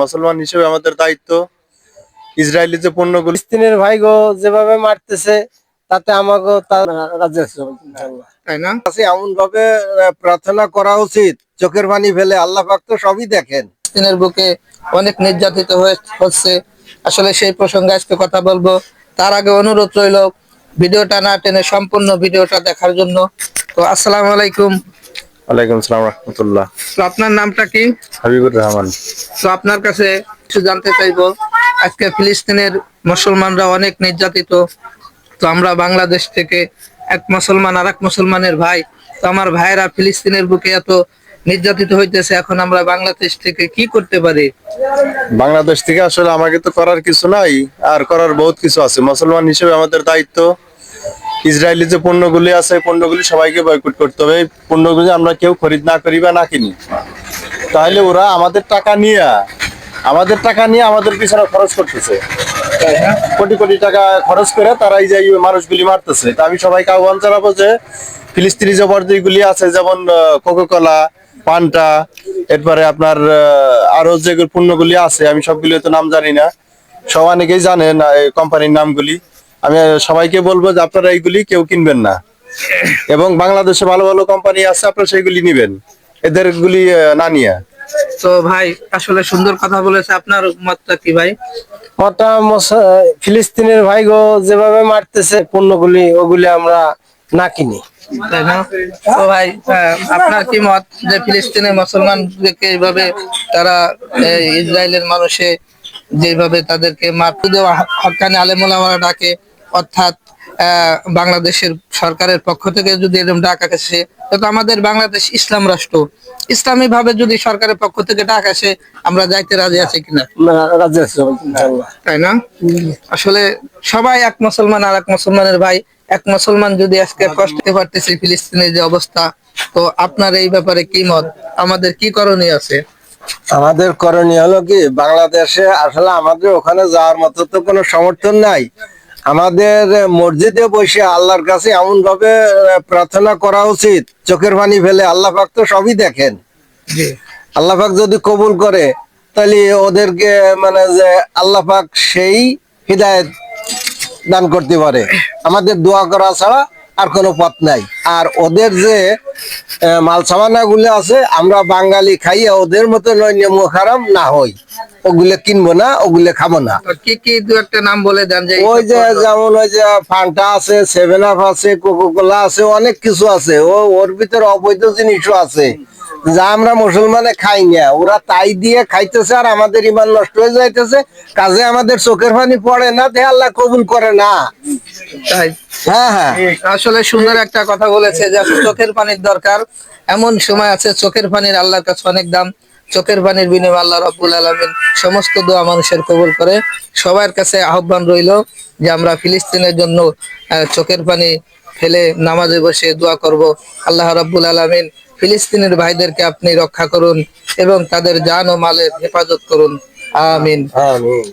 মুসলমান হিসেবে আমাদের দায়িত্ব ইসরায়েলি যে পণ্যগুলো ফিলিস্তিনের ভাই গো যেভাবে মারতেছে তাতে আমাকে রাজি আছে তাই না? এমন ভাবে প্রার্থনা করা উচিত, চোখের পানি ফেলে। আল্লাহ পাক তো সবই দেখেন। ফিলিস্তিনের বুকে অনেক নির্যাতিত হচ্ছে, আসলে সেই প্রসঙ্গে আজকে কথা বলবো। তার আগে অনুরোধ রইল ভিডিওটা না টেনে সম্পূর্ণ ভিডিওটা দেখার জন্য। তো আসসালামু আলাইকুম। ওয়ালাইকুম আসসালাম রাহমাতুল্লাহ। তো আপনার নামটা কি? হাবিবুর রহমান। তো আপনার কাছে কিছু জানতে চাইবো। আজকে ফিলিস্তিনের মুসলমানরা অনেক নির্যাতিত। তো আমরা বাংলাদেশ থেকে এক মুসলমান আর এক মুসলমানের ভাই, তো আমার ভাইয়েরা ফিলিস্তিনের বুকে এত নির্যাতিত হইতেছে, এখন আমরা বাংলাদেশ থেকে কি করতে পারি? বাংলাদেশ থেকে আসলে আমাকে তো করার কিছু নাই, আর করার বহুত কিছু আছে। মুসলমান হিসেবে আমাদের দায়িত্ব ইসরায়েলি যে পণ্যগুলি আছে পণ্যগুলি সবাইকে বয়কট করতে হবে। এই পণ্যগুলি আমরা কেউ খরিদ না করি বা না কিনি, তাহলে ওরা আমাদের টাকা নিয়ে আমাদের পিছনে খরচ করতেছে। কোটি কোটি টাকা খরচ করে তারা এই যে মানুষগুলি মারতেছে। তা আমি সবাইকে আহ্বান জানাবো যে ফিলিস্তিনি যে বর্জ্যগুলি আছে, যেমন কোকাকোলা, পান্টা, এরপরে আপনার আরো যে পণ্যগুলি আছে, আমি সবগুলি তো নাম জানি না, সব অনেকেই জানেন এই কোম্পানির নামগুলি। আমি সবাইকে বলবো যে আপনারা এইগুলি কেউ কিনবেন না, এবং বাংলাদেশে ভালো ভালো কোম্পানি আছে, আপনারা সেইগুলি নিবেন, এদের গুলি না নিয়ে। তো ভাই আসলে সুন্দর কথা বলেছে, আপনার মতটা কি ভাই? ফিলিস্তিনের ভাই গো যেভাবে মারতেছে পণ্যগুলি, ওগুলি আমরা না কিনি। তাই না? তো ভাই আপনার কি মত যে ফিলিস্তিনের মুসলমানদেরকে এইভাবে তারা ইসরায়েলের মানুষে যেভাবে তাদেরকে মারতে দেওয়া, হক্কানি আলেম ওলামারা ডাকে, অর্থাৎ বাংলাদেশের সরকারের পক্ষ থেকে যদি এরকম ডাক আসে, তো আমাদের বাংলাদেশ ইসলাম রাষ্ট্র, ইসলামী ভাবে যদি সরকারের পক্ষ থেকে ডাক আসে, আমরা যাইতে রাজি আছি কিনা? রাজি আছে তাই না? আসলে সবাই এক মুসলমান আর এক মুসলমানের ভাই। এক মুসলমান যদি আজকে কষ্টে পারতেছে ফিলিস্তিনের যে অবস্থা, তো আপনার এই ব্যাপারে কি মত? আমাদের কি করণীয় আছে? আমাদের করণীয় হলো কি, বাংলাদেশে আসলে আমাদের ওখানে যাওয়ার মতো তো কোনো সমর্থন নাই। আমাদের মসজিদে বসে আল্লাহর কাছে এমন ভাবে প্রার্থনা করা উচিত, চোখের পানি ফেলে। আল্লাহ পাক তো সবই দেখেন। আল্লাহ পাক যদি কবুল করে, তাহলে ওদেরকে মানে যে আল্লাহ পাক সেই হিদায়েত দান করতে পারে। আমাদের দোয়া করা ছাড়া আর কোনো পথ নাই। আর ওদের যে মাল সামানা গুলো আছে, আমরা বাঙালি খাইয়া ওদের মতো মুখ হারাম না হই, ওগুলো কিনবো না, ওগুলো খাবো না। কি কি দু একটা নাম বলে দেন। যে ওই যে যেমন ওই যে ফান্টা আছে, 7 আপ আছে, কোকাকোলা আছে, অনেক কিছু আছে। ওর ভিতরে অবৈধ জিনিসও আছে যা আমরা মুসলমানে খাই না, ওরা তাই দিয়ে খাইতেছে, আর আমাদের ইমান নষ্ট হয়ে যাইতেছে। কাজে আমাদের চোখের পানি পড়ে না, তে আল্লাহ কবুল করে না। তাই? হ্যাঁ হ্যাঁ, আসলে সুন্দর একটা কথা বলেছে যে চোখের পানির দরকার। এমন সময় আছে চোখের পানির আল্লাহর কাছে অনেক দাম। চোখের পানির বিনিময়ে আল্লাহ রাব্বুল আলামিন সমস্ত দোয়া মানুষের কবুল করে। সবার কাছে আহ্বান রইল যে আমরা ফিলিস্তিনের জন্য চোখের পানি ফেলে নামাজে বসে দোয়া করব। আল্লাহ রাব্বুল আলামিন ফিলিস্তিনের ভাইদেরকে আপনি রক্ষা করুন এবং তাদের জান ও মালের হেফাজত করুন। আমিন। আমিন।